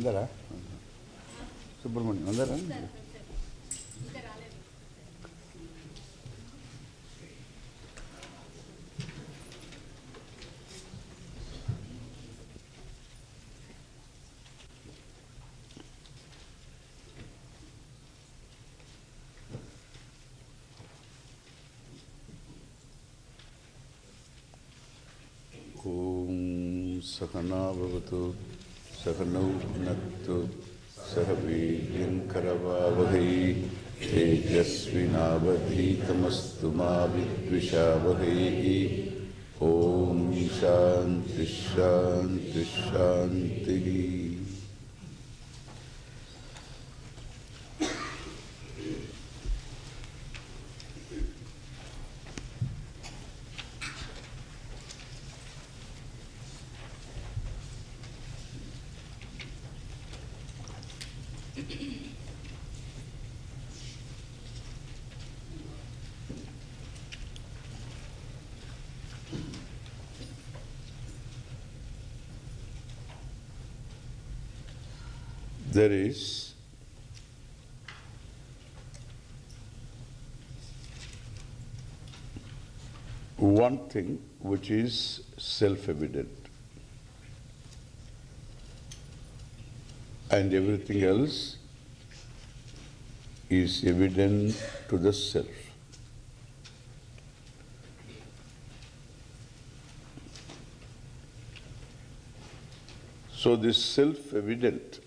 Vandara? Subramani, Vandara? Om Sakana Bhavatu Sakanau Nattu Sahavidyan Karavavahai Tejasvinavadhitamastu ma vidvishavahai. Om Shanti Shanti Shanti. There is one thing which is self-evident, and everything else is evident to the self. So this self-evident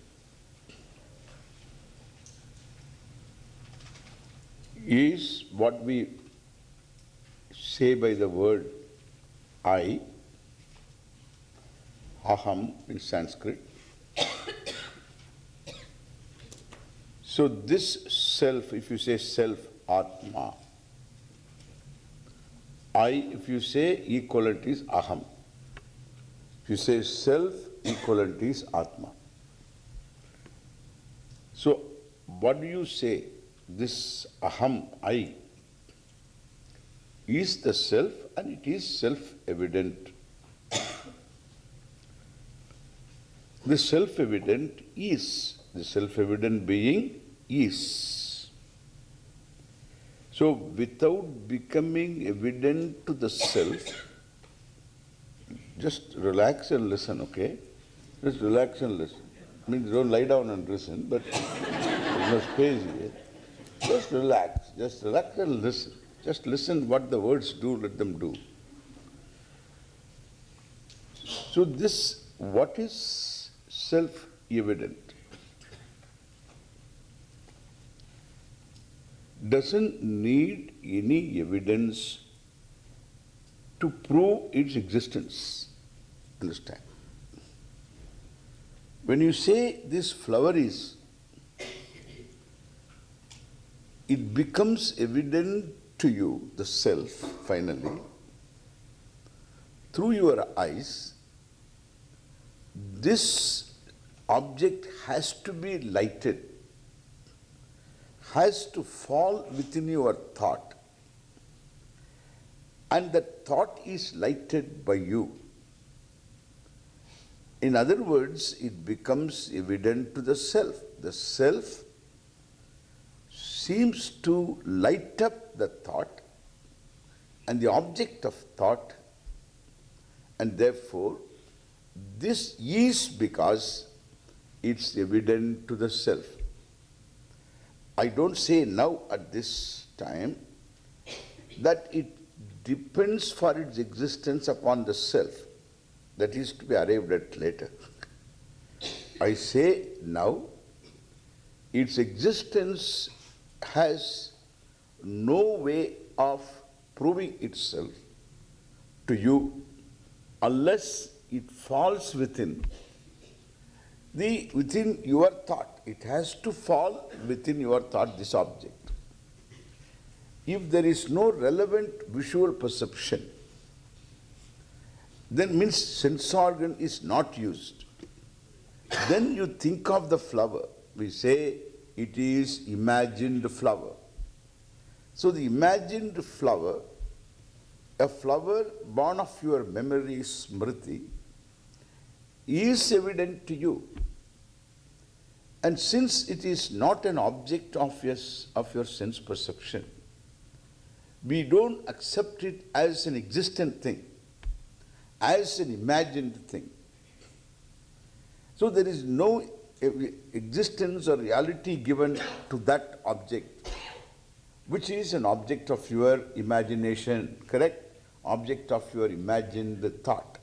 is what we say by the word I, aham in Sanskrit. So this self, if you say self, atma. I, if you say equivalent is aham. If you say self, equivalent is atma. So what do you say? This aham, I, is the self, and it is self-evident. The self-evident is, the self-evident being is. So without becoming evident to the self, just relax and listen, okay? Just relax and listen. I mean, don't lie down and listen, but there's no space here. Just relax and listen. Just listen what the words do, let them do. So this, what is self-evident? Doesn't need any evidence to prove its existence. Understand? When you say this flower is, it becomes evident to you, the self, finally, through your eyes. This object has to be lighted, has to fall within your thought, and that thought is lighted by you. In other words, it becomes evident to the self. The self seems to light up the thought and the object of thought, and therefore this is because it's evident to the self. I don't say now at this time that it depends for its existence upon the self. That is to be arrived at later. I say now its existence has no way of proving itself to you unless it falls within your thought. It has to fall within your thought, this object. If there is no relevant visual perception, then means sense organ is not used. Then you think of the flower. We say it is imagined flower. So the imagined flower, a flower born of your memory, smriti, is evident to you. And since it is not an object of your sense perception, we don't accept it as an existent thing, as an imagined thing. So there is no existence or reality given to that object, which is an object of your imagination, correct? Object of your imagined thought.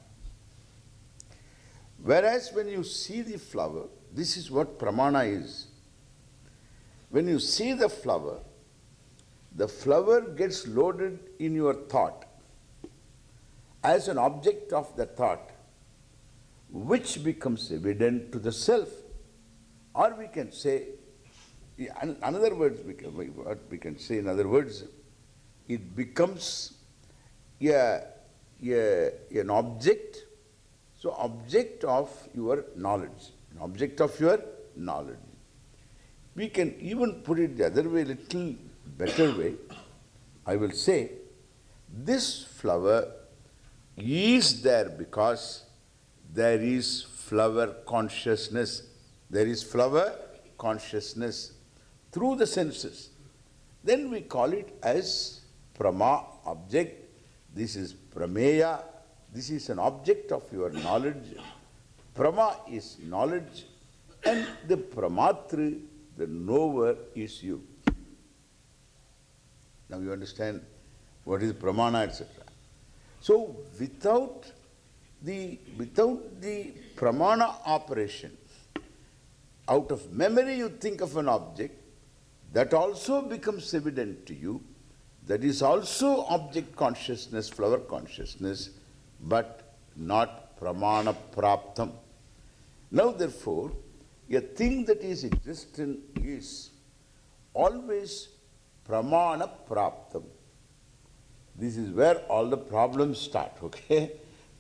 Whereas when you see the flower, this is what pramana is. When you see the flower gets loaded in your thought as an object of the thought, which becomes evident to the self. Or we can say, in other words, what we can say in other words, it becomes an object, so object of your knowledge, an object of your knowledge. We can even put it the other way, little better way. I will say, this flower is there because there is flower consciousness. There is flower consciousness through the senses. Then we call it as prama, object. This is prameya. This is an object of your knowledge. Prama is knowledge, and the pramatri, the knower, is you. Now you understand what is pramana, etc. So without the pramana operation, out of memory you think of an object, that also becomes evident to you. That is also object consciousness, flower consciousness, but not pramana praptam. Now therefore, a thing that is existent is always pramana praptam. This is where all the problems start, okay?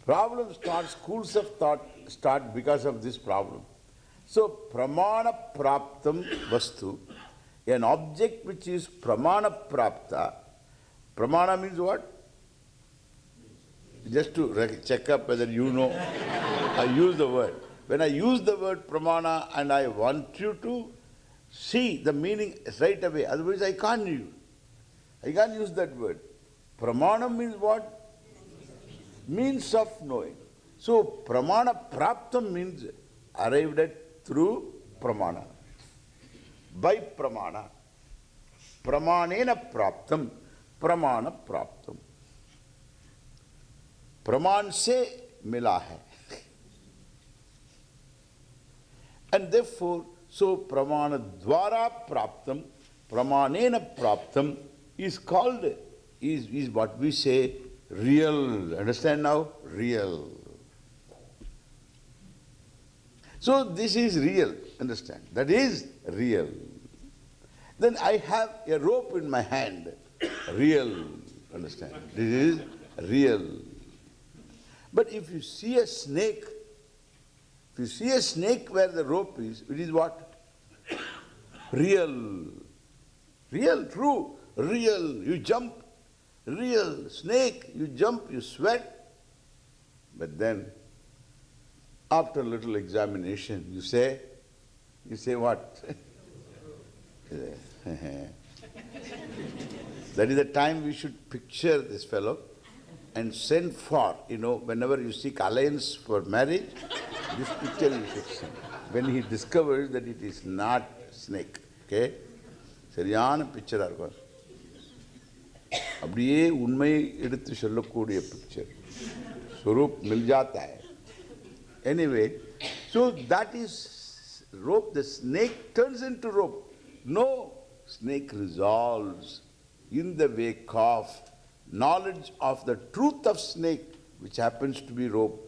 Problems start, schools of thought start because of this problem. So, pramana praptam vastu, an object which is pramana prapta. Pramana means what? Just to check up whether you know, I use the word. When I use the word pramana and I want you to see the meaning right away, otherwise I can't use that word. Pramana means what? Means of knowing. So, pramana praptam means arrived at through pramana. By pramana. Pramanena praptam. Pramana praptam. Praman se mila hai. And therefore, so pramana dwara praptam, pramanena praptam is called, is what we say real. Understand now? Real. So this is real. Understand? That is real. Then I have a rope in my hand. Real. Understand? This is real. But if you see a snake, where the rope is, it is what? Real. Real, true. Real. You jump. Real. Snake, you jump, you sweat. But then, after a little examination, you say what? That is the time we should picture this fellow and send for, whenever you seek alliance for marriage, this picture you should send. When he discovers that it is not snake, okay? Sariyana picture arva. Abdiye unmai eduthu sollakodiya picture. Swarup mil jata hai. Anyway, so that is rope. The snake turns into rope. No, snake resolves in the wake of knowledge of the truth of snake, which happens to be rope.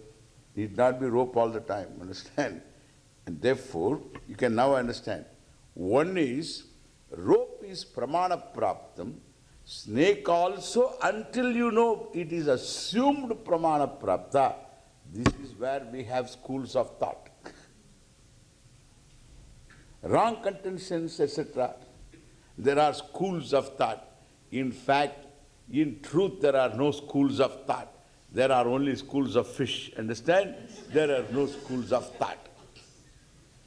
Need not be rope all the time, understand? And therefore, you can now understand. One is, rope is pramana praptam. Snake also, until you know it is assumed pramana prapta. This is where we have schools of thought. Wrong contentions, etc. There are schools of thought. In fact, in truth, there are no schools of thought. There are only schools of fish. Understand? There are no schools of thought.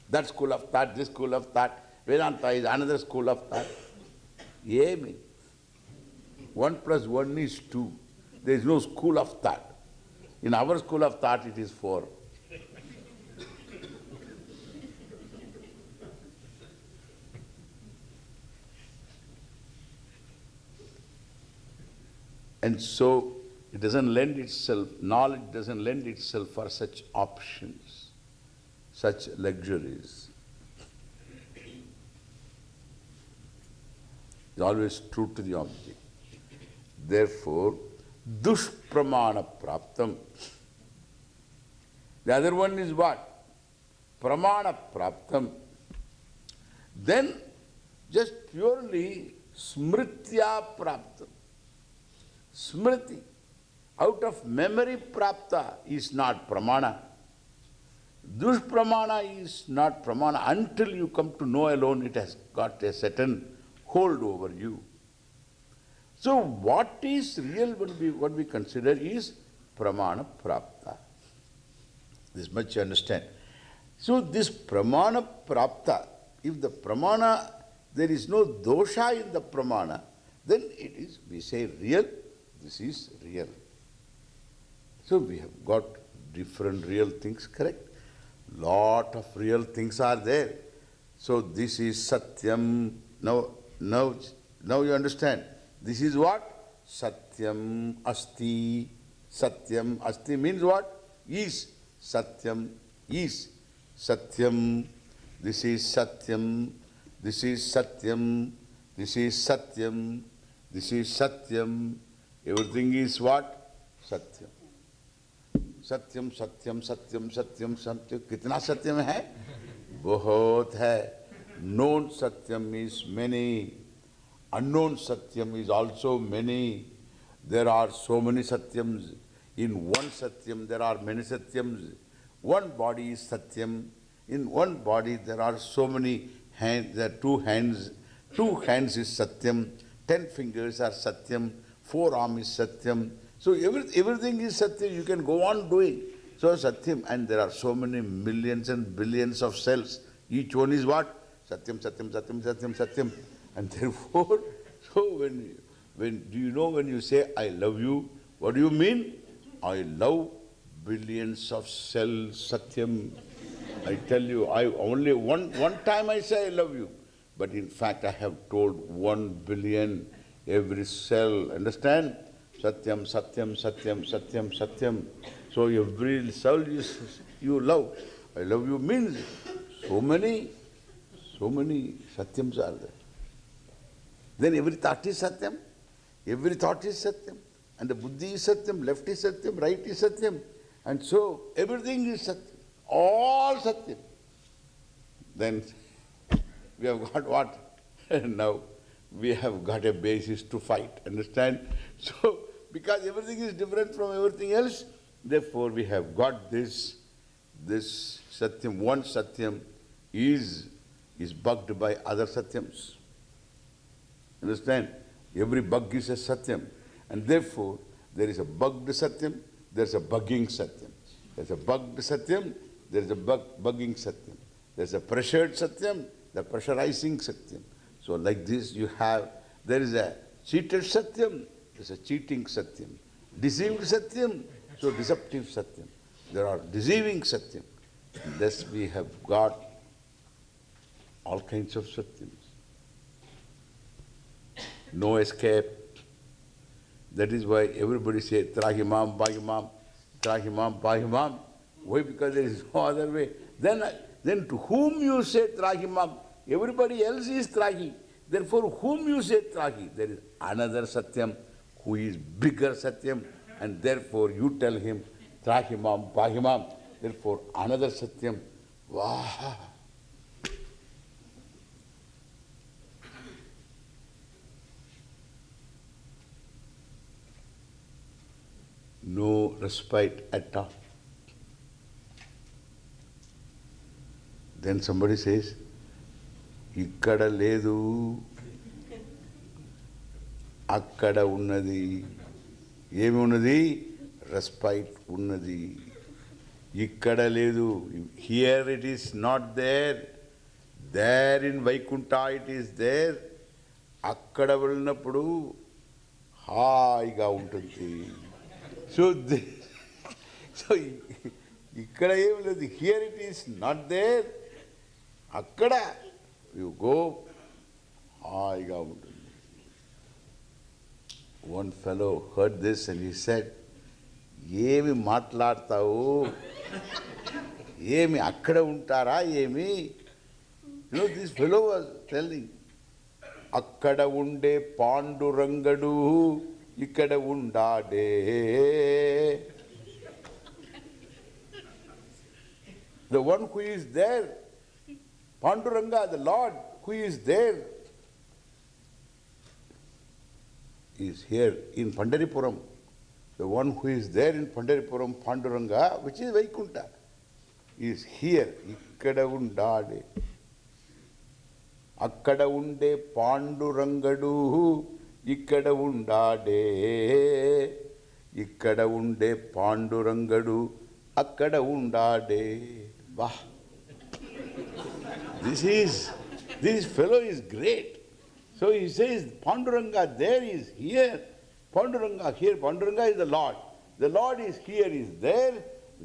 That school of thought, this school of thought, Vedanta is another school of thought. Amen. 1 plus 1 is 2. There is no school of thought. In our school of thought, it is 4. And so, it doesn't lend itself, knowledge doesn't lend itself for such options, such luxuries. It's always true to the object. Therefore, dushpramana praptam. The other one is what? Pramana praptam. Then, just purely smritya praptam. Smriti, out of memory prapta is not pramana. Dushpramana is not pramana. Until you come to know alone, it has got a certain hold over you. So what is real, what we consider is pramana prapta. This much you understand. So this pramana prapta, if the pramana, there is no dosha in the pramana, then it is, we say real, this is real. So we have got different real things, correct? Lot of real things are there. So this is satyam. Now you understand. This is what? Satyam asti. Satyam asti means what? Is. Satyam is. Satyam. This is satyam. This is satyam. This is satyam. This is satyam. Everything is what? Satyam. Satyam, satyam, satyam, satyam, satyam. Kitna satyam hai? Bahut hai. Known satyam is many. Unknown satyam is also many. There are so many satyams. In one satyam there are many satyams. One body is satyam. In one body there are so many hands. There are 2 hands. 2 hands is satyam. 10 fingers are satyam. 4 arms is satyam. So everything is satyam. You can go on doing. So satyam, and there are so many millions and billions of cells. Each one is what? Satyam, satyam, satyam, satyam, satyam. And therefore, so when do you know when you say I love you, what do you mean? I love billions of cells, satyam. I tell you, I only one time I say I love you. But in fact I have told 1 billion every cell. Understand? Satyam, satyam, satyam, satyam, satyam. So every cell you love. I love you means so many satyams are there. Then every thought is satyam. Every thought is satyam. And the buddhi is satyam, left is satyam, right is satyam. And so everything is satyam. All satyam. Then we have got what? Now we have got a basis to fight. Understand? So because everything is different from everything else, therefore we have got this satyam. One satyam is bugged by other satyams. Understand? Every bug is a satyam. And therefore, there is a bugged satyam, there is a bugging satyam. There is a bugged satyam, there is a bugging satyam. There is a pressured satyam, the pressurizing satyam. So like this you have, there is a cheated satyam, there is a cheating satyam. Deceived satyam, so deceptive satyam. There are deceiving satyam. Thus we have got all kinds of satyams. No escape. That is why everybody says, Trahimam, Bahimam, Trahimam, Bahimam. Why? Because there is no other way. Then to whom you say Trahimam, everybody else is Trahi. Therefore, whom you say Trahi, there is another Satyam who is bigger Satyam, and therefore you tell him Trahimam, Bahimam. Therefore, another Satyam. Wow! No respite at all. Then somebody says, ikkada ledu, akkada unnadi. Emi unnadi? Respite unnadi. ikkada ledu. Here it is not there. There in Vaikunta it is there. Akkada vellinappudu haiga untundi. So ikkada em ledu. Here it is not there. Akkada you go haiga untundi. One fellow heard this and he said, ఏమి మాట్లాడతావు, ఏమి అక్కడ ఉంటారా ఏమి? You know, this fellow was telling, అక్కడ ఉండే పాండురంగడు ఇక్కడ ఉండాడే. The one who is there, Panduranga, the Lord who is there, is here in Pandaripuram. The one who is there in Pandaripuram, Panduranga, which is Vaikunta, is here. Ikkada undade. Akkada unde Pandurangadu, ikkada undade. Ikkada unde Pandurangadu, akkada undade. Bah. This fellow is great. So he says, Panduranga there is here. Panduranga here, Panduranga is the Lord. The Lord is here, is there.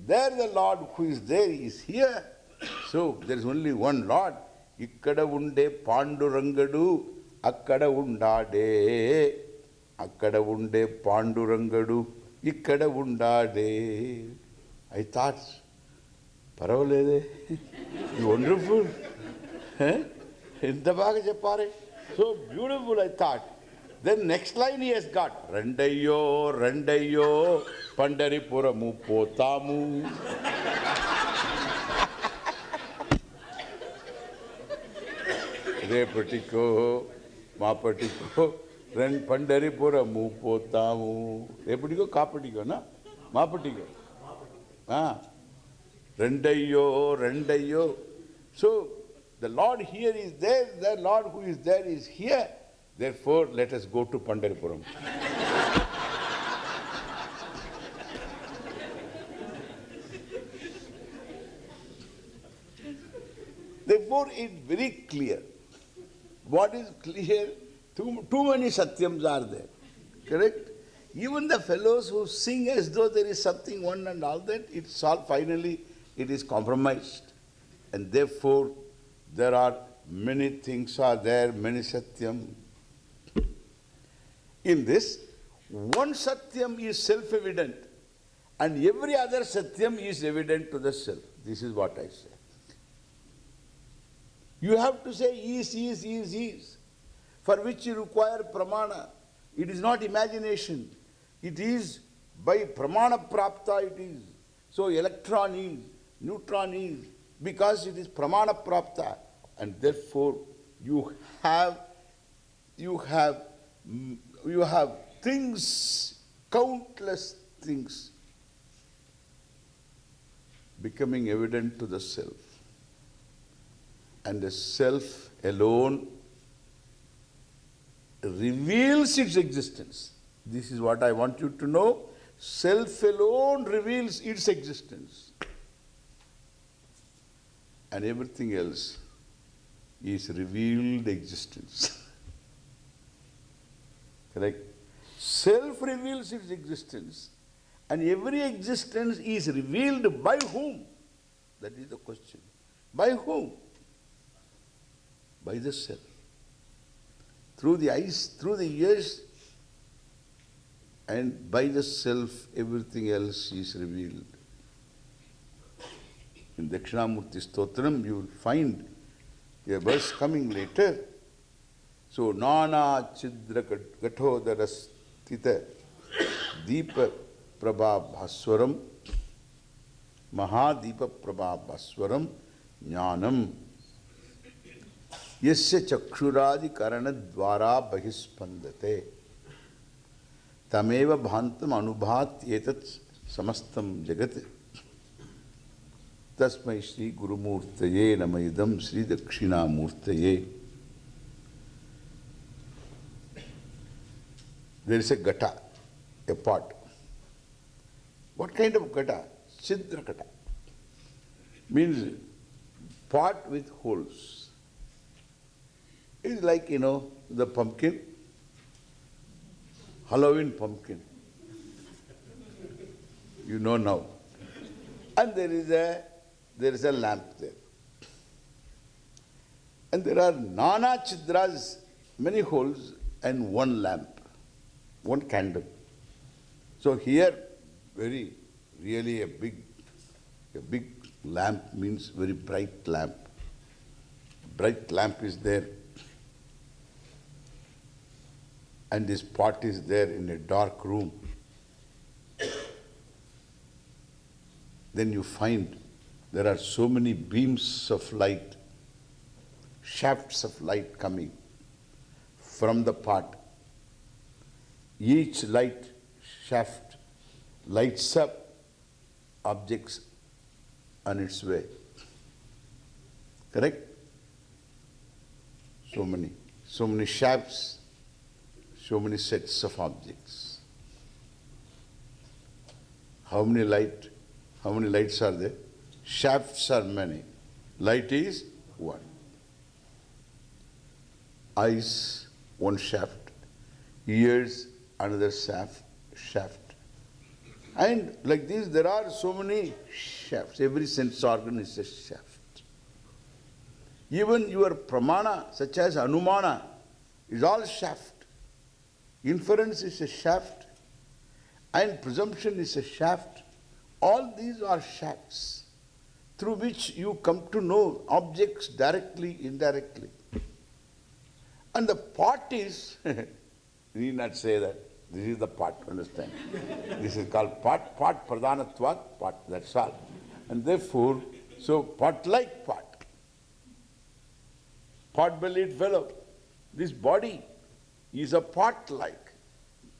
There the Lord who is there is here. So there is only one Lord. Ikkada unde Pandurangadu, akkada undade. Akkada unde Pandurangadu, ikkada undade. I thought, paravalede, wonderful. Inta baga cheppare. So beautiful, I thought. Then next line he has got, Randayyo, Randayyo, Pandaripuramu Potamu. Repatiko, Mapatiko, Ren Pandaripuramu Potamu. Repatiko, Kapatiko, na? Mapatiko. Randayyo, Randayyo. So the Lord here is there, the Lord who is there is here. Therefore, let us go to Pandaripuram. Therefore, it's very clear. What is clear? Too many Satyams are there. Correct? Even the fellows who sing as though there is something one and all that, it's all finally, it is compromised. And therefore, there are many things are there, many Satyam. In this, one Satyam is self-evident and every other Satyam is evident to the self. This is what I say. You have to say is, for which you require pramana. It is not imagination. It is by pramana prapta it is. So electron is, neutron is, because it is pramana prapta. And therefore you have things, countless things becoming evident to the self. And the self alone reveals its existence. This is what I want you to know. Self alone reveals its existence. And everything else is revealed existence. Correct? Self reveals its existence, and every existence is revealed by whom? That is the question. By whom? By the self. Through the eyes, through the ears, and by the self, everything else is revealed. In Dakshinamurti Stotram, you will find a verse coming later. So, Nana Chidra Gathodara Stita Deepa Prabha Bhaswaram Mahadeepa Prabha Bhaswaram Jnanam Yasya Chakshuradi Karana Dvara Bahispandate Tameva Bhantam Anubhat Yetat Samastam Jagat Tasmai Sri Gurumurtaye Namayidam Sri Dakshinamurtaye. There is a gata, a pot. What kind of gata? Chidra gata. Means pot with holes. It's like, the pumpkin, Halloween pumpkin. You know now. And there is a lamp there. And there are nana chidras, many holes, and one lamp, one candle. So here, really a big lamp means very bright lamp. Bright lamp is there. And this pot is there in a dark room. Then you find there are so many beams of light, shafts of light coming from the pot. Each light shaft lights up objects on its way. Correct? So many shafts, so many sets of objects. How many lights are there? Shafts are many. Light is one. Eyes, one shaft. Ears, another shaft. And like this, there are so many shafts. Every sense organ is a shaft. Even your pramana, such as anumana, is all shaft. Inference is a shaft, and presumption is a shaft. All these are shafts through which you come to know objects directly, indirectly. And the pot is, you need not say that, this is the pot, understand? This is called pot, pradhanatvat, pot, that's all. And therefore, so pot-like pot. Pot-bellied fellow. This body is a pot-like,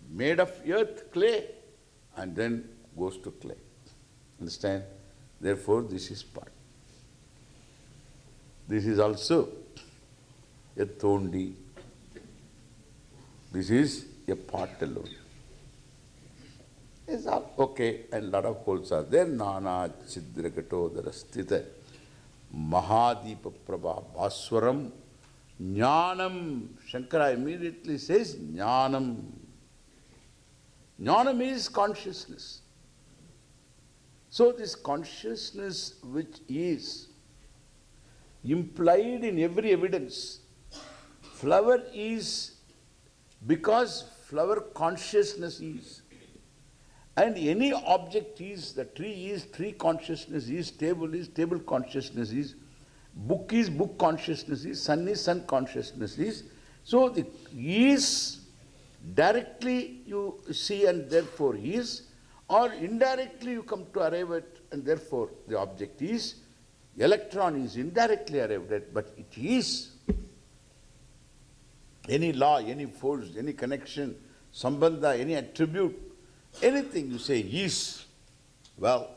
made of earth, clay, and then goes to clay. Understand? Therefore, this is pot. This is also a thondi. This is a pot alone. It's all okay, and lot of holes are there. Nana chidragatodara sthita Mahadeepa Prabha Bhaswaram Jnanam. Shankara immediately says Jnanam. Jnanam is consciousness. So this consciousness which is implied in every evidence, flower is because flower consciousness is. And any object is, the tree is, tree consciousness is table consciousness is book consciousness is sun consciousness is. So the is directly you see and therefore is, or indirectly you come to arrive at and therefore the object is. Electron is indirectly arrived at, but it is. Any law, any force, any connection, sambandha, any attribute, anything you say is, well,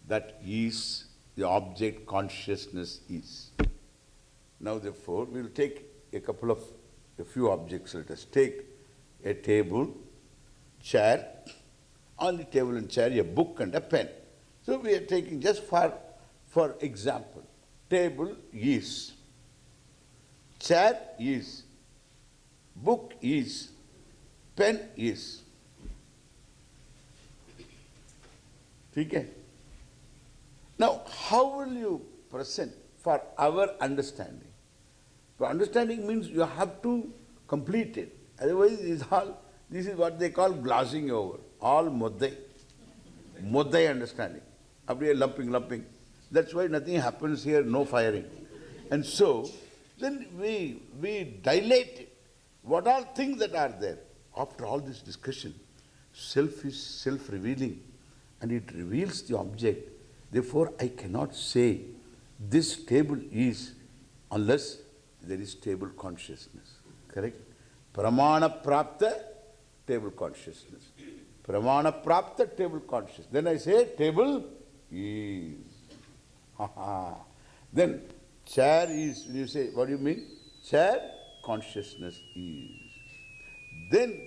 that is the object consciousness is. Now therefore, we will take a few objects. Let us take a table, chair, on the table and chair a book and a pen. So we are taking just for example, table is, chair is, book is, pen is. Okay? Now, how will you present for our understanding? For understanding means you have to complete it. Otherwise, this is what they call glossing over. All muddai understanding. அப்படியே lumping. That's why nothing happens here, no firing. And so, then we dilate it. What all things that are there? After all this discussion, self is self-revealing and it reveals the object. Therefore, I cannot say this table is unless there is table consciousness. Correct? Pramana prapta, table consciousness. Pramana prapta, table consciousness. Then I say table is. Then chair is, you say, what do you mean? Chair consciousness is. Then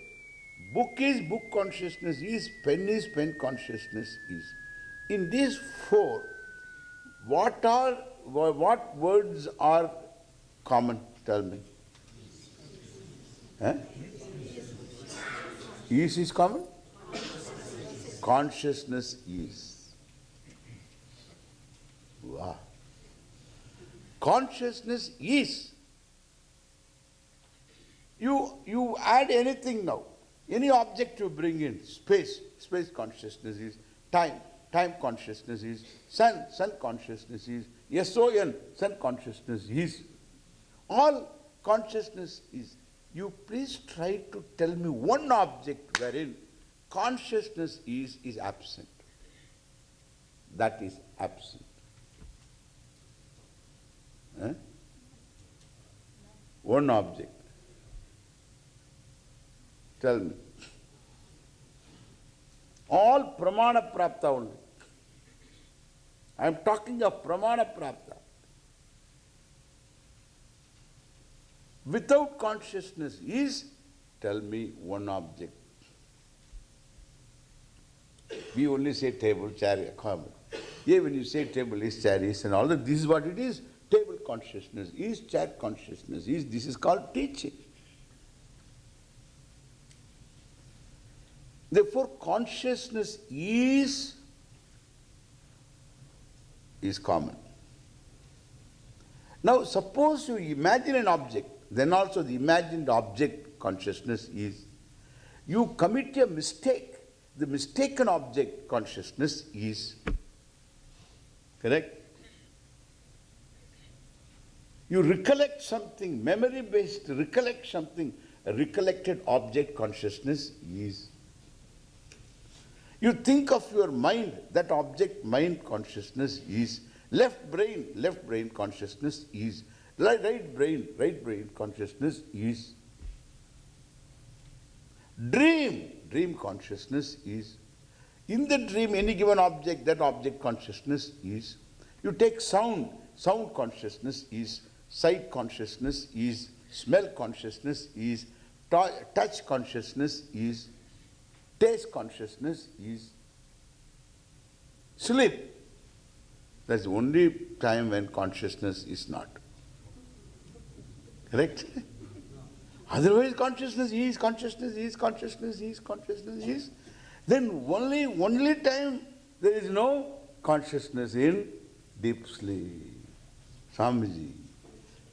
book is book consciousness is, pen consciousness is. In these four, what words are common? Tell me. Huh? Is common? Consciousness is. Wow. Consciousness is. You add anything now. Any object you bring in, space consciousness is, time consciousness is, sun consciousness is, SON, sun consciousness is. All consciousness is. You please try to tell me one object wherein consciousness is absent. That is absent. Huh? One object. Tell me. All pramana prapta only. I am talking of pramana prapta. Without consciousness is, tell me one object. We only say table, chair, common. Here when you say table is, chair is, and all that, this is what it is. Table consciousness is, chair consciousness is. This is called teaching. Therefore, consciousness is common. Now, suppose you imagine an object, then also the imagined object consciousness is. You commit a mistake, the mistaken object consciousness is. Correct? You recollect something, memory-based recollect something, a recollected object consciousness is. You think of your mind, that object mind consciousness is. Left brain consciousness is. Right brain consciousness is. Dream consciousness is. In the dream, any given object, that object consciousness is. You take sound consciousness is. Sight consciousness is. Smell consciousness is. Touch consciousness is. Taste consciousness is. Sleep. That's the only time when consciousness is not. Correct? Otherwise consciousness is. Then only time there is no consciousness in deep sleep. Swamiji.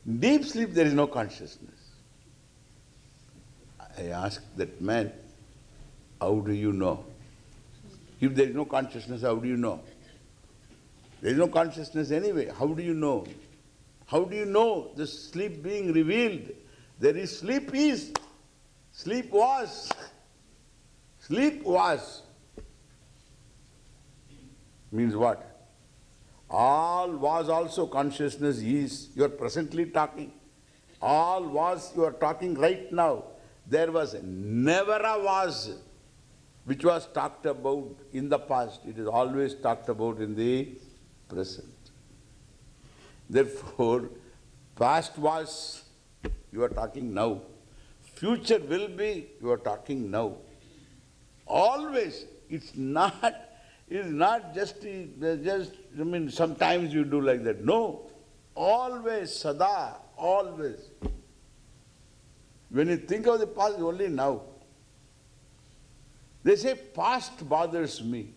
In deep sleep there is no consciousness. I asked that man, how do you know? If there is no consciousness, how do you know? There is no consciousness anyway. How do you know? How do you know the sleep being revealed? There is sleep is. Sleep was. Sleep was. Means what? All was also consciousness is. You are presently talking. All was, you are talking right now. There was never a was which was talked about in the past. It is always talked about in the present. Therefore, past was, you are talking now. Future will be, you are talking now. Always. It's not just, sometimes you do like that. No. Always, sada, always. When you think of the past, only now. They say past bothers me.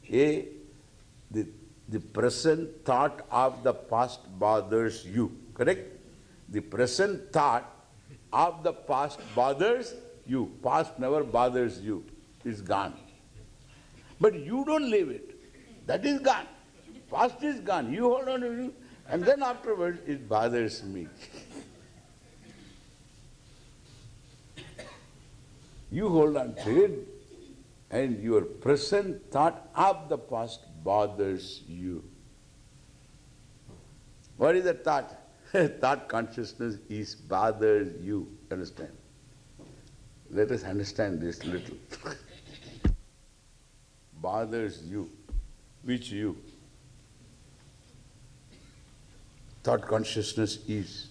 The present thought of the past bothers you. Correct? The present thought of the past bothers you. Past never bothers you. It's gone. But you don't leave it. That is gone. Past is gone. You hold on to it. And then afterwards, it bothers me. You hold on to it, and your present thought of the past bothers you. What is the thought? Thought consciousness is bothers you. Understand? Let us understand this little. Bothers you. Which you? Thought consciousness is.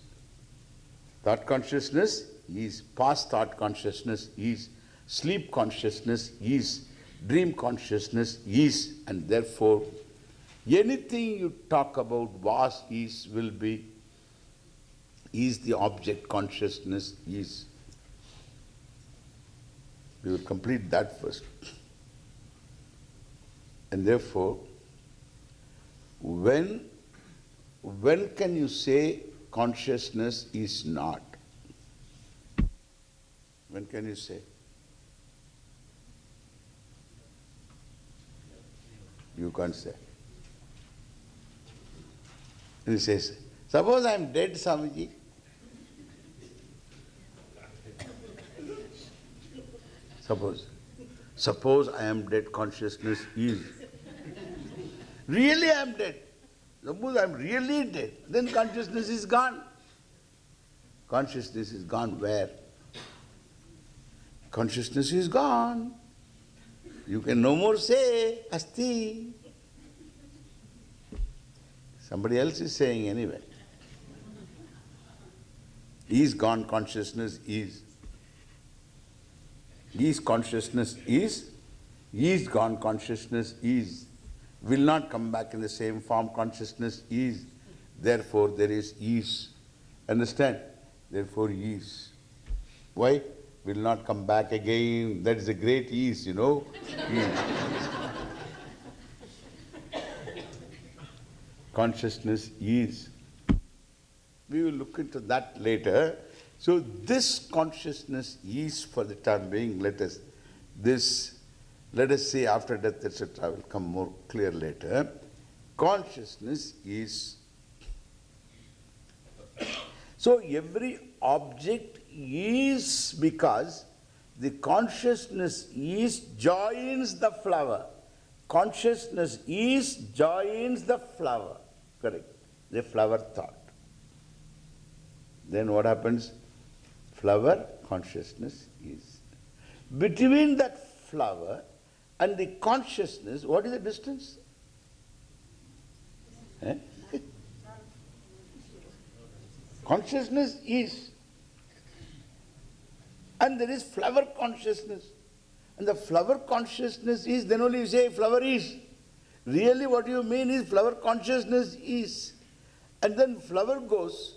Thought consciousness is. Past thought consciousness is. Sleep consciousness is. Dream consciousness is. And therefore, Anything you talk about was, is, will be, is the object, consciousness is. We will complete that first. And therefore, when can you say consciousness is not? When can you say? You can't say. And he says, suppose I am dead, Swamiji. Suppose I am dead, consciousness is. Really I am dead. Suppose I am really dead, then consciousness is gone. Consciousness is gone where? Consciousness is gone. You can no more say, Asti. Somebody else is saying anyway. Is gone, consciousness is. Is consciousness is. Is gone, consciousness is. Will not come back in the same form, consciousness is. Therefore there is ease. Understand? Therefore ease. Why? Will not come back again. That is a great ease, you know. Ease. Consciousness is. We will look into that later. So this consciousness is, for the time being, let us say after death, etc., will come more clear later. Consciousness is. So every object is because the consciousness is joins the flower. Consciousness is joins the flower. Correct. The flower thought. Then what happens? Flower, consciousness is. Between that flower and the consciousness, what is the distance? Eh? Consciousness is. And there is flower consciousness. And the flower consciousness is, then only you say flower is. Really what you mean is flower consciousness is. And then flower goes,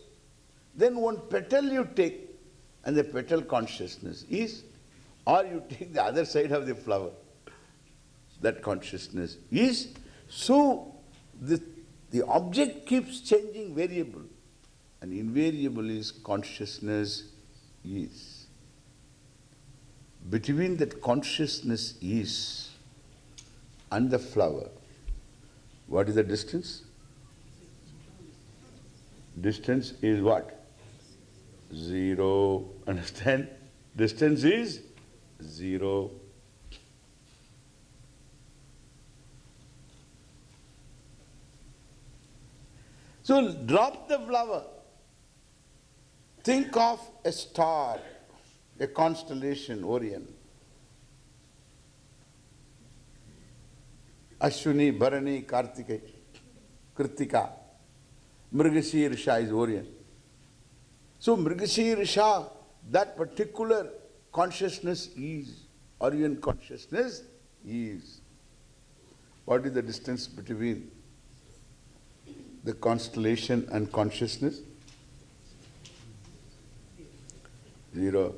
then one petal you take, and the petal consciousness is. Or you take the other side of the flower. That consciousness is. So the object keeps changing variable. And invariable is consciousness is. Between that consciousness is and the flower, what is the distance? Distance is what? Zero. Understand? Distance is zero. So drop the flower. Think of a star, a constellation, Orion. Ashwini, Bharani, Kartika, Kritika. Mrigashirsha is Orion. So Mrigashirsha, that particular consciousness is. Orion consciousness is. What is the distance between the constellation and consciousness? Zero.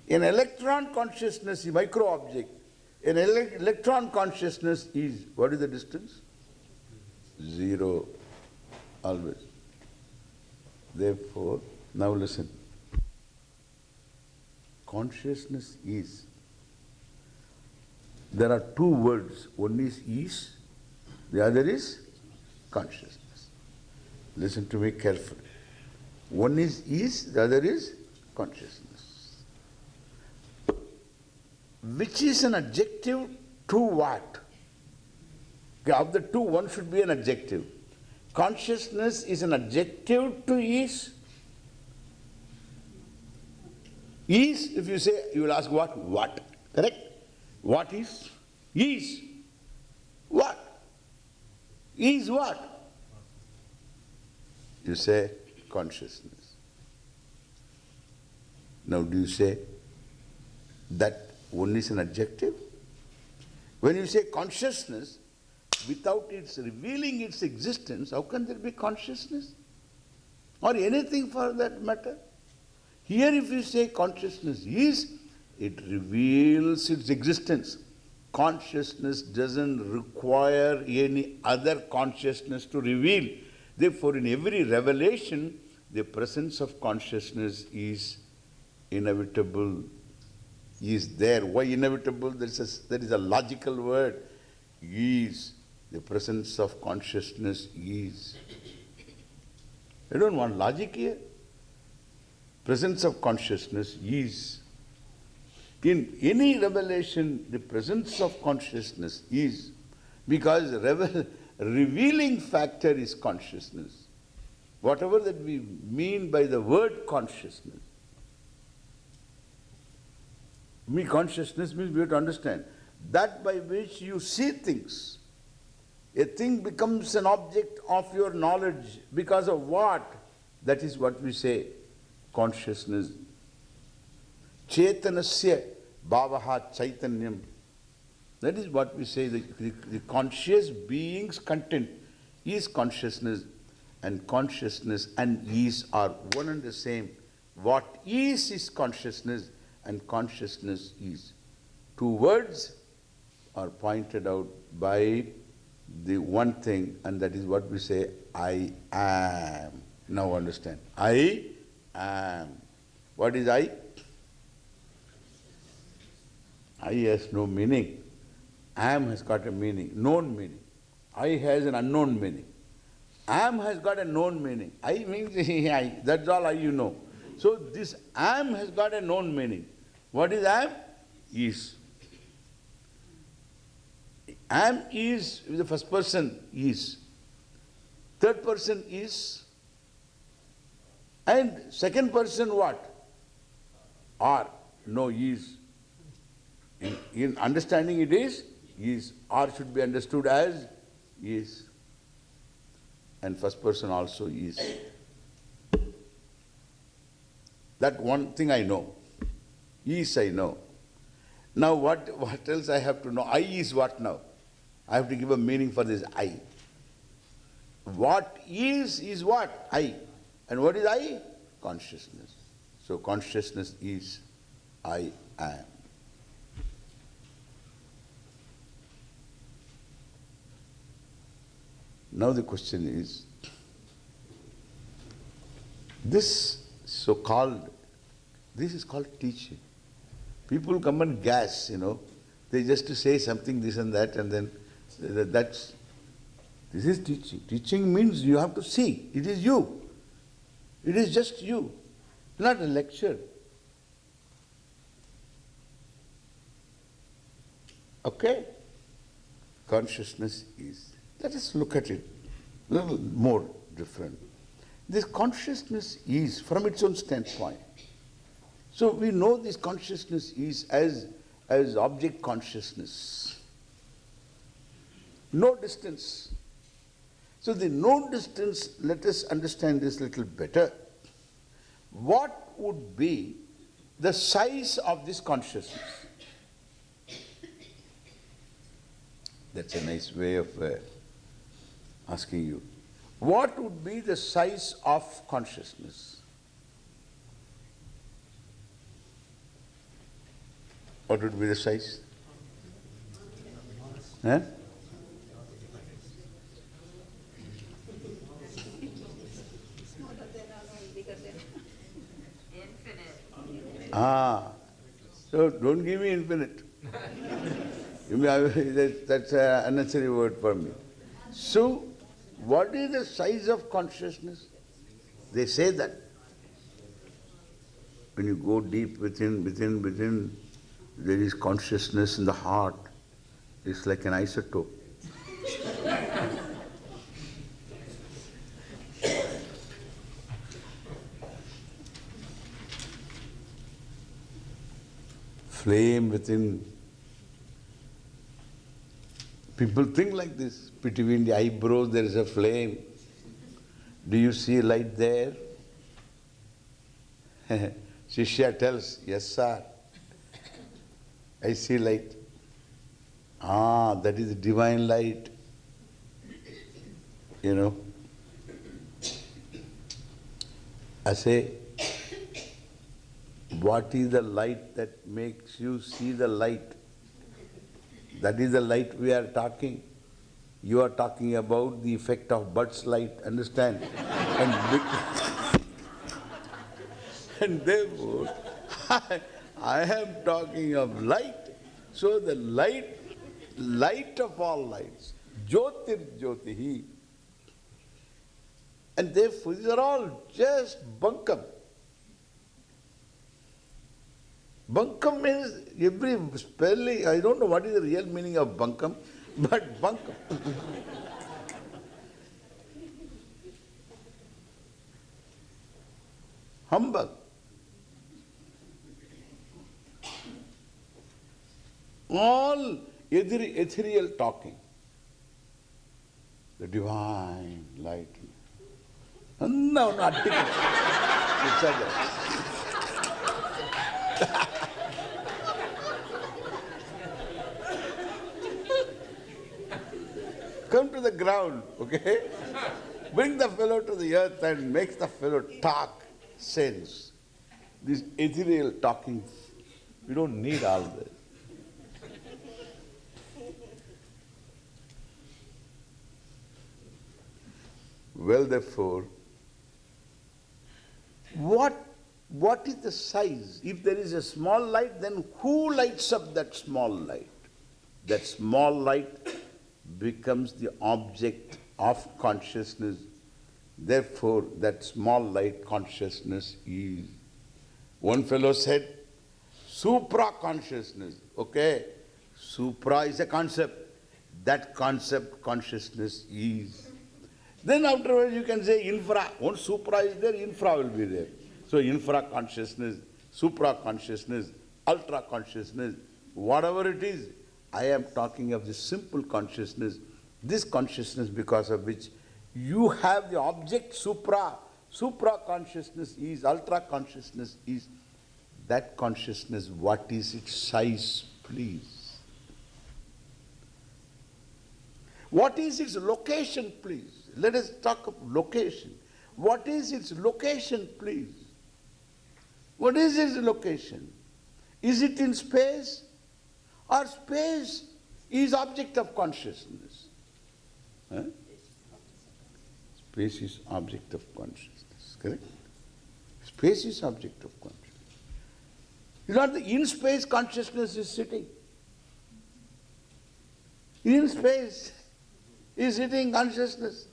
In electron consciousness, a micro object, an electron consciousness is, what is the distance? Zero. Always. Therefore, now listen. Consciousness is. There are two words. One is, the other is consciousness. Listen to me carefully. One is, the other is consciousness. Which is an adjective to what? Okay, of the two, one should be an adjective. Consciousness is an adjective to is. Is, if you say, you will ask what? What. Correct? What is? Is. What? Is what? You say consciousness. Now do you say that one is an adjective? When you say consciousness, without its revealing its existence, how can there be consciousness? Or anything for that matter? Here if you say consciousness is, it reveals its existence. Consciousness doesn't require any other consciousness to reveal. Therefore, in every revelation, the presence of consciousness is inevitable, is there. Why inevitable? There is a logical word. Is. The presence of consciousness is. I don't want logic here. Presence of consciousness is. In any revelation, the presence of consciousness is, because revealing factor is consciousness. Whatever that we mean by the word consciousness. Consciousness means we have to understand that by which you see things. A thing becomes an object of your knowledge because of what? That is what we say, consciousness. Chetanasya bhavaha chaitanyam. That is what we say, the conscious being's content is consciousness, and consciousness and is are one and the same. What is consciousness, and consciousness is. Two words are pointed out by the one thing, and that is what we say, I am. Now understand. I am. What is I? I has no meaning. Am has got a meaning, known meaning. I has an unknown meaning. Am has got a known meaning. I means I. That's all I you know. So this am has got a known meaning. What is am? Is. Am is, the first person is. Third person is. And second person what? Are. No, is. In understanding it is. Are should be understood as is. And first person also is. That one thing I know. Is I know. Now what else I have to know? I is what now? I have to give a meaning for this I. What is what? I. And what is I? Consciousness. So consciousness is I am. Now the question is, this is called teaching. People come and gas, they just say something, this and that, and then this is teaching. Teaching means you have to see. It is you. It is just you. Not a lecture. Okay? Consciousness is. Let us look at it a little more different. This consciousness is from its own standpoint. So we know this consciousness is as object consciousness. No distance. So the no distance, let us understand this a little better. What would be the size of this consciousness? That's a nice way of asking you. What would be the size of consciousness? What would be the size? Huh? So don't give me infinite. That's an unnecessary word for me. So, what is the size of consciousness? They say that when you go deep within, there is consciousness in the heart. It's like an isotope. Flame within. People think like this. Between the eyebrows there is a flame. Do you see light there? Shishya tells, yes sir, I see light. That is divine light. You know, I say, what is the light that makes you see the light? That is the light we are talking. You are talking about the effect of Bud's light, understand? And therefore, I am talking of light. So the light of all lights, Jyotir Jyotihi. And therefore, these are all just bunkam. Bunkam means every spelling, I don't know what is the real meaning of bunkam, but bunkam. Humbug. All ethereal talking. The divine light. No, not ticket. It's other. Come to the ground, okay? Bring the fellow to the earth and makes the fellow talk sense. This ethereal talking, we don't need all this. Well, therefore, what is the size? If there is a small light, then who lights up that small light? That small light becomes the object of consciousness. Therefore, that small light consciousness is. One fellow said, supra-consciousness. Okay? Supra is a concept. That concept, consciousness is. Then afterwards you can say infra. Once supra is there, infra will be there. So infra-consciousness, supra-consciousness, ultra-consciousness, whatever it is, I am talking of the simple consciousness, this consciousness because of which you have the object supra. Supra-consciousness is, ultra-consciousness is. That consciousness, what is its size, please? What is its location, please? Let us talk of location. What is its location, please? What is its location? Is it in space? Or space is object of consciousness? Huh? Space is object of consciousness, correct? Space is object of consciousness. You know, in space consciousness is sitting. In space is sitting consciousness.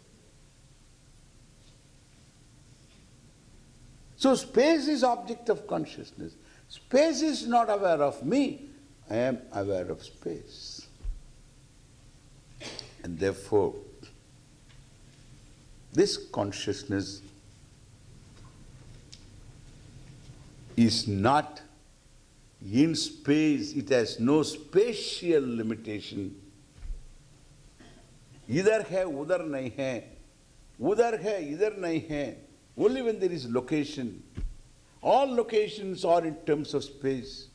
So space is object of consciousness. Space is not aware of me. I am aware of space. And therefore, this consciousness is not in space. It has no spatial limitation. Idhar hai, udhar nahi hai. Udhar hai, idhar nahi hai. Only when there is location. All locations are in terms of space.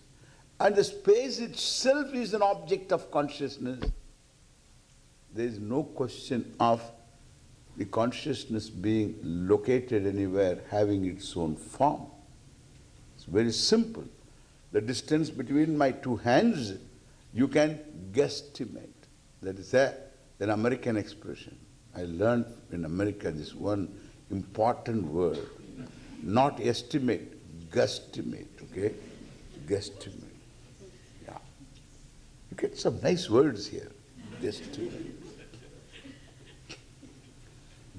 And the space itself is an object of consciousness. There is no question of the consciousness being located anywhere, having its own form. It's very simple. The distance between my two hands, you can guesstimate. That is an American expression. I learned in America this one important word. Not estimate, guesstimate, okay? Guesstimate. Yeah. You get some nice words here. Guesstimate.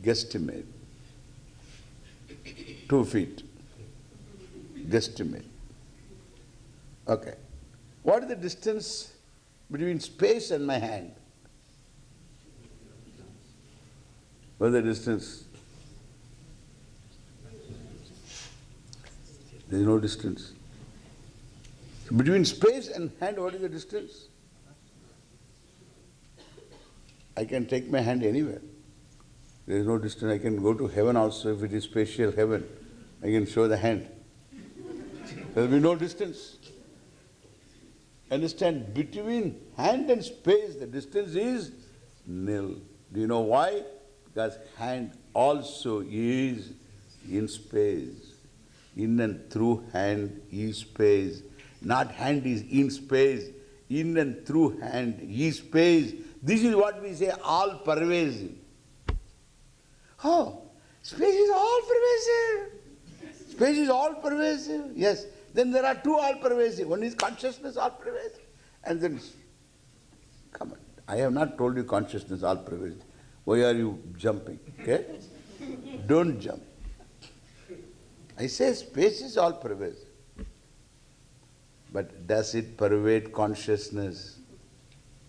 Guesstimate. 2 feet. Guesstimate. Okay. What is the distance between space and my hand? What is the distance? There is no distance. So between space and hand, what is the distance? I can take my hand anywhere. There is no distance. I can go to heaven also if it is spatial heaven. I can show the hand. There will be no distance. Understand, between hand and space, the distance is nil. Do you know why? Because hand also is in space. In and through hand is space. Not hand is in space. In and through hand is space. This is what we say all pervasive. Oh, space is all pervasive. Space is all pervasive. Yes. Then there are two all pervasive. One is consciousness all pervasive. And then, come on. I have not told you consciousness all pervasive. Why are you jumping? Okay? Don't jump. I say space is all pervasive. But does it pervade consciousness?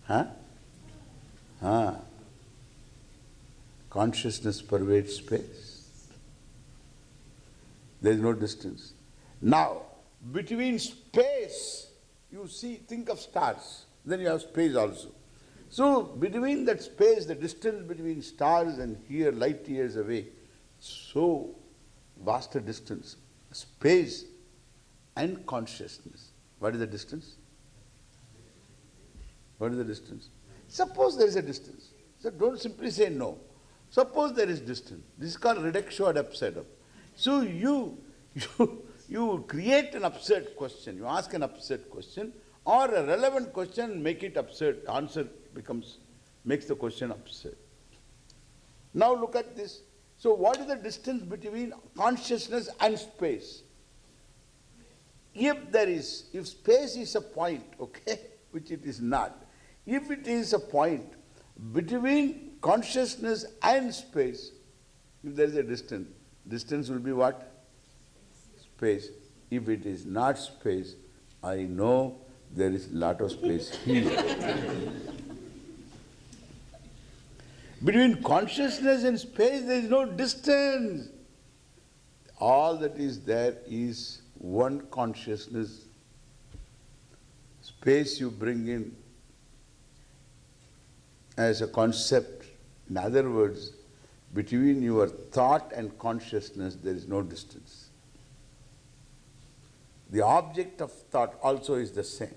Huh? Consciousness pervades space. There is no distance. Now, between space, you see, think of stars. Then you have space also. So, between that space, the distance between stars and here, light years away, so vast a distance. Space and consciousness. What is the distance? What is the distance? Suppose there is a distance. So don't simply say no. Suppose there is distance. This is called reduction ad absurdum. So you create an absurd question. You ask an absurd question or a relevant question, make it absurd. Answer makes the question absurd. Now look at this. So what is the distance between consciousness and space? If space is a point, okay, which it is not, if it is a point between consciousness and space, if there is a distance, distance will be what? Space. If it is not space, I know there is a lot of space here. Between consciousness and space, there is no distance. All that is there is one consciousness. Space you bring in as a concept. In other words, between your thought and consciousness, there is no distance. The object of thought also is the same.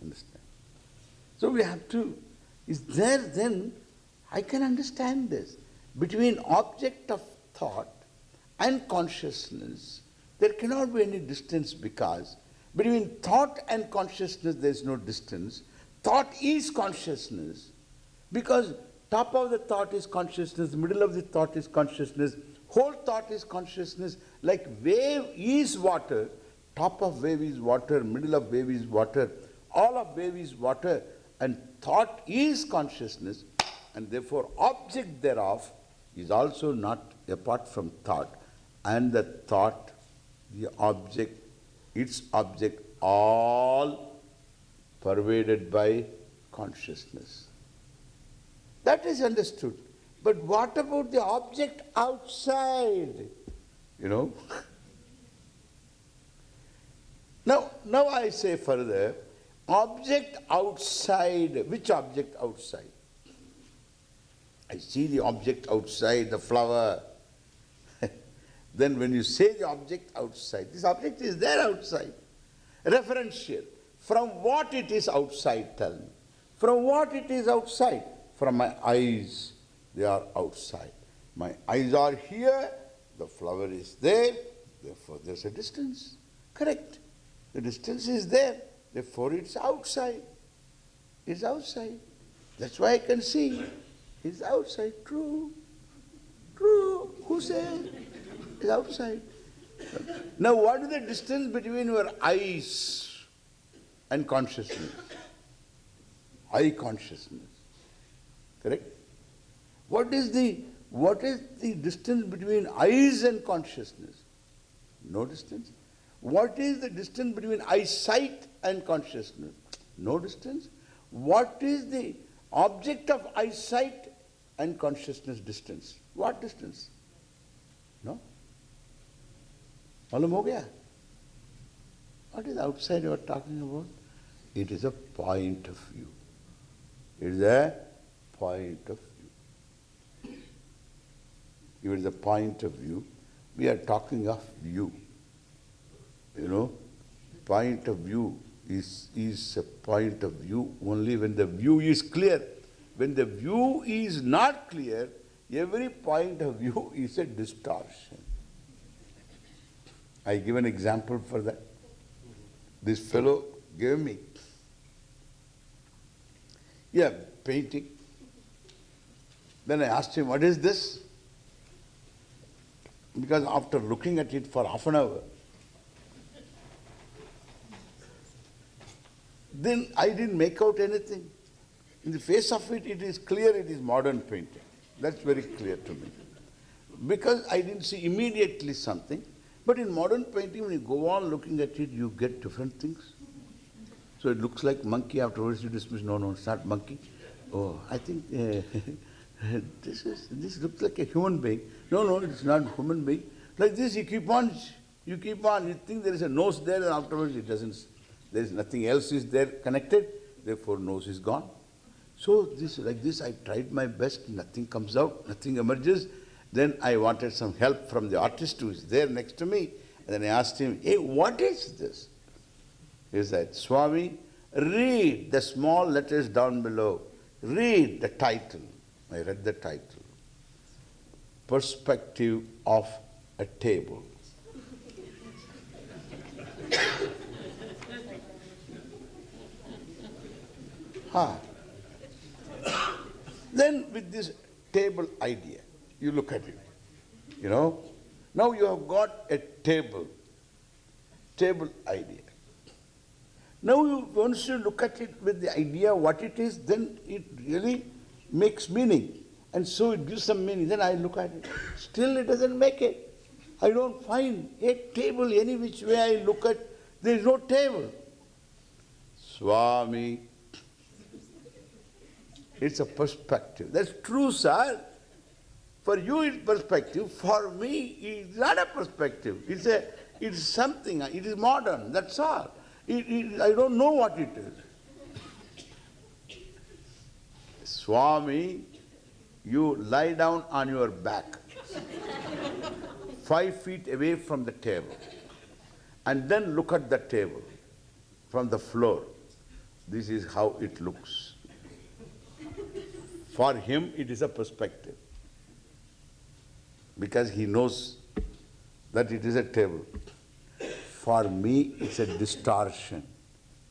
Understand? So we have to, is there then, I can understand this. Between object of thought and consciousness, there cannot be any distance because between thought and consciousness there is no distance. Thought is consciousness because top of the thought is consciousness, middle of the thought is consciousness, whole thought is consciousness. Like wave is water, top of wave is water, middle of wave is water, all of wave is water, and thought is consciousness, and therefore object thereof is also not apart from thought. And the thought, the object, its object, all pervaded by consciousness. That is understood. But what about the object outside? You know? Now I say further, object outside. Which object outside? I see the object outside, the flower. Then when you say the object outside, this object is there outside. Referential. From what it is outside, tell me. From what it is outside? From my eyes, they are outside. My eyes are here, the flower is there, therefore there's a distance. Correct. The distance is there, therefore it's outside. It's outside. That's why I can see. It's outside. True. True. Who said? It's outside. Now what is the distance between your eyes and consciousness? Eye consciousness. Correct? What is the distance between eyes and consciousness? No distance. What is the distance between eyesight and consciousness? No distance. What is the object of eyesight and consciousness distance? What distance? No? Malum ho gaya? What is outside you are talking about? It is a point of view. It is a point of view. If it is a point of view, we are talking of view. You know, point of view is a point of view only when the view is clear. when the view is not clear, every point of view is a distortion. I give an example for that. This fellow gave me painting. Then I asked him, what is this? Because after looking at it for half an hour, then I didn't make out anything. In the face of it, it is clear it is modern painting. That's very clear to me. Because I didn't see immediately something. But in modern painting, when you go on looking at it, you get different things. So it looks like monkey, afterwards you dismiss, no, it's not monkey. Oh, I think this looks like a human being. No, it's not human being. Like this, you keep on, you think there is a nose there, and afterwards it doesn't, there is nothing else is there connected, therefore nose is gone. So like this, I tried my best, nothing comes out, nothing emerges. Then I wanted some help from the artist who is there next to me. And then I asked him, hey, what is this? He said, Swami, read the small letters down below. Read the title. I read the title. Perspective of a table. Then with this table idea, you look at it, Now you have got a table idea. Now once you look at it with the idea what it is, then it really makes meaning. And so it gives some meaning. Then I look at it. Still it doesn't make it. I don't find a table any which way I look at, there is no table. Swami, it's a perspective. That's true, sir. For you it's perspective, for me it's not a perspective. It's something, it is modern, that's all. I don't know what it is. Swami, you lie down on your back, 5 feet away from the table, and then look at the table from the floor. This is how it looks. For him it is a perspective, because he knows that it is a table. For me, it's a distortion.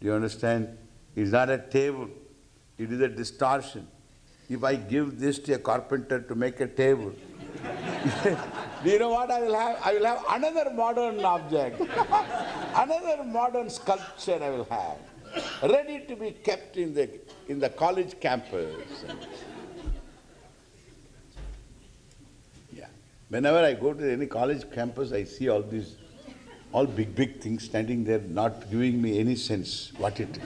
Do you understand? It's not a table. It is a distortion. If I give this to a carpenter to make a table, do you know what I will have? I will have another modern object, another modern sculpture I will have, ready to be kept in the college campus. Whenever I go to any college campus, I see all these, all big things standing there, not giving me any sense what it is.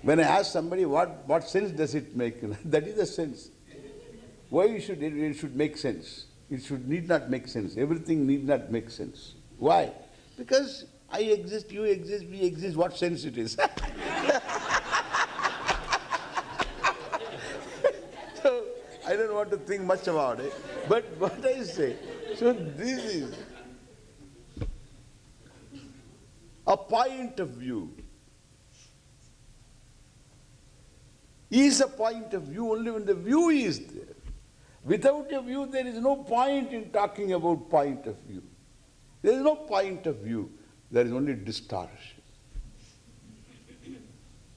When I ask somebody what sense does it make, that is the sense. Why it should make sense? It need not make sense. Everything need not make sense. Why? Because I exist, you exist, we exist. What sense it is? I don't want to think much about it, but what I say, so this is a point of view. Is a point of view only when the view is there. Without a view, there is no point in talking about point of view. There is no point of view, there is only distortion.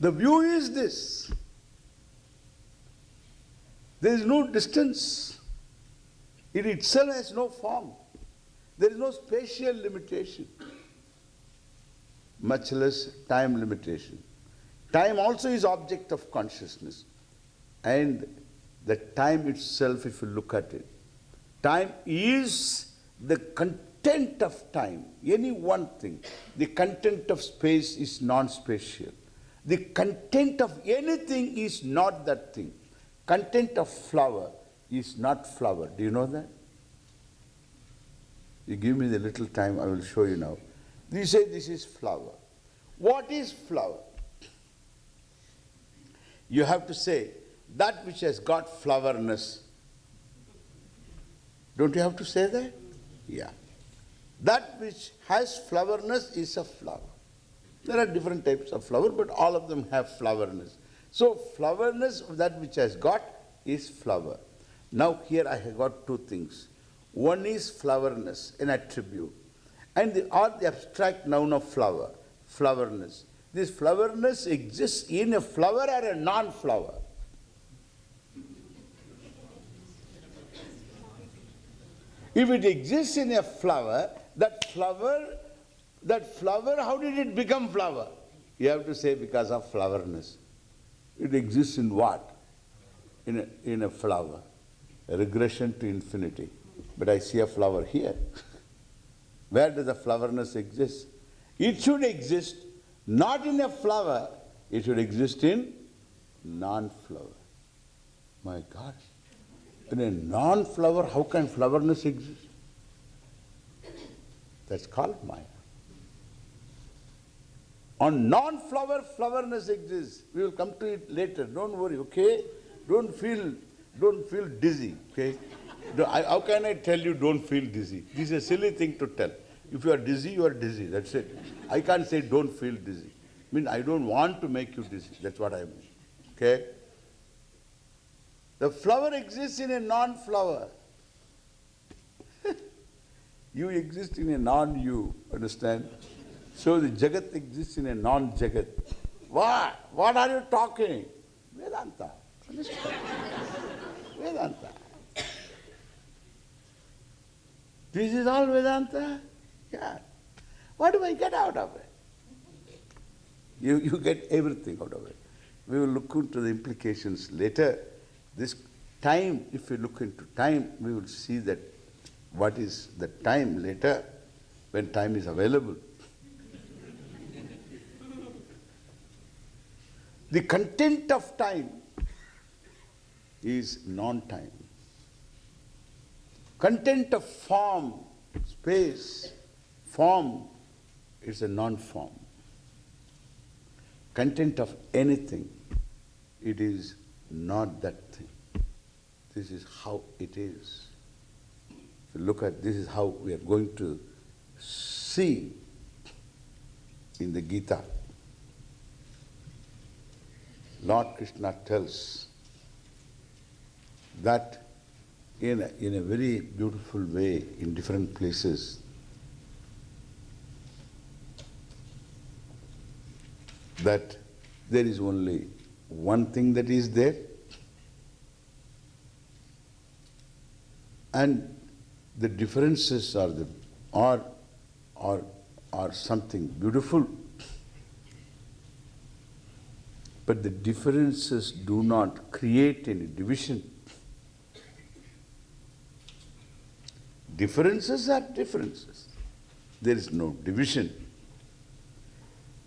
The view is this. There is no distance. It itself has no form. There is no spatial limitation, much less time limitation. Time also is object of consciousness. And the time itself, if you look at it, time is the content of time, any one thing. The content of space is non-spatial. The content of anything is not that thing. Content of flower is not flower. Do you know that? You give me the little time, I will show you now. You say this is flower. What is flower? You have to say that which has got flowerness. Don't you have to say that? Yeah. That which has flowerness is a flower. There are different types of flower, but all of them have flowerness. So flowerness of that which has got is flower. Now here I have got two things. One is flowerness, an attribute, and the abstract noun of flower, flowerness. This flowerness exists in a flower or a non-flower. If it exists in a flower, how did it become flower? You have to say because of flowerness. It exists in what? In a flower. A regression to infinity. But I see a flower here. Where does the flowerness exist? It should exist not in a flower, it should exist in non-flower. My God. In a non-flower, how can flowerness exist? That's called Maya. On non-flower, flowerness exists. We will come to it later. Don't worry, okay? Don't feel dizzy, okay? How can I tell you don't feel dizzy? This is a silly thing to tell. If you are dizzy, you are dizzy. That's it. I can't say don't feel dizzy. I mean, I don't want to make you dizzy. That's what I mean. Okay? The flower exists in a non-flower. You exist in a non-you. Understand? So the Jagat exists in a non-Jagat. What? What are you talking? Vedanta. Understand? Vedanta. This is all Vedanta? Yeah. What do I get out of it? You get everything out of it. We will look into the implications later. This time, if we look into time, we will see that what is the time later, when time is available. The content of time is non-time. Content of form, space, form is a non-form. Content of anything, it is not that thing. This is how it is. If you look at this is how we are going to see in the Gita. Lord Krishna tells that in a very beautiful way in different places. That there is only one thing that is there, and the differences are something beautiful, but the differences do not create any division. Differences are differences. There is no division.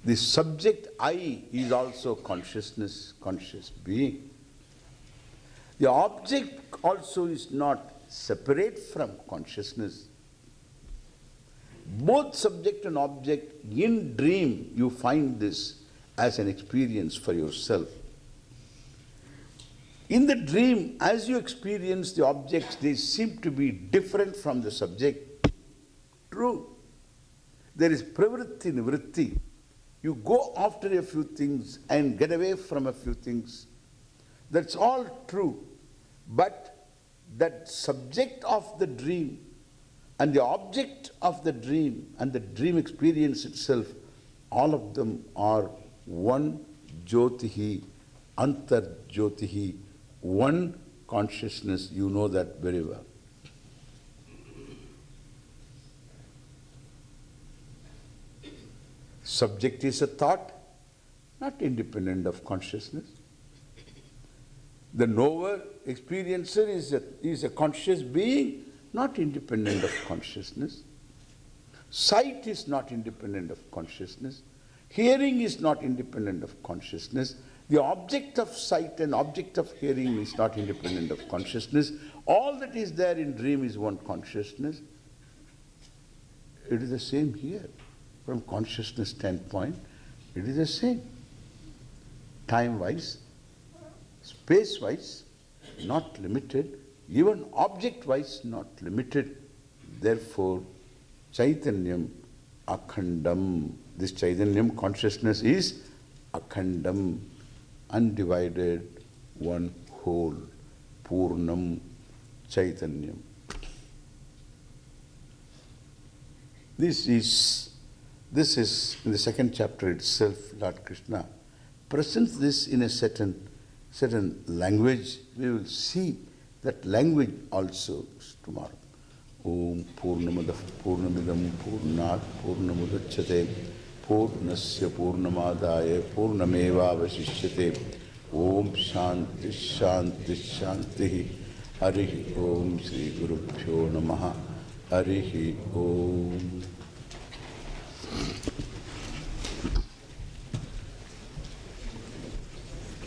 The subject I is also consciousness, conscious being. The object also is not separate from consciousness. Both subject and object, in dream you find this as an experience for yourself. In the dream, as you experience the objects, they seem to be different from the subject. True. There is pravritti, nivritti. You go after a few things and get away from a few things. That's all true. But that subject of the dream and the object of the dream and the dream experience itself, all of them are one jyotihi, antar jyotihi, one consciousness. You know that very well. Subject is a thought, not independent of consciousness. The knower, experiencer is a conscious being, not independent of consciousness. Sight is not independent of consciousness. Hearing is not independent of consciousness. The object of sight and object of hearing is not independent of consciousness. All that is there in dream is one consciousness. It is the same here. From consciousness standpoint, it is the same. Time-wise, space-wise, not limited, even object-wise, not limited. Therefore, Chaitanyam Akhandam. This Chaitanyam consciousness is Akhandam. undivided, one whole, Purnam Chaitanyam. This is in the second chapter itself, Lord Krishna presents this in a certain language. We will see that language also tomorrow. Om Purnamadah Purnamidam Purnat Purnamudachyate Purnasya Purnamadaya Purnameva Vasishyate. Om Shanti Shanti Shanti. Harihi Om Sri Gurubhyo Namaha. Harihi Om.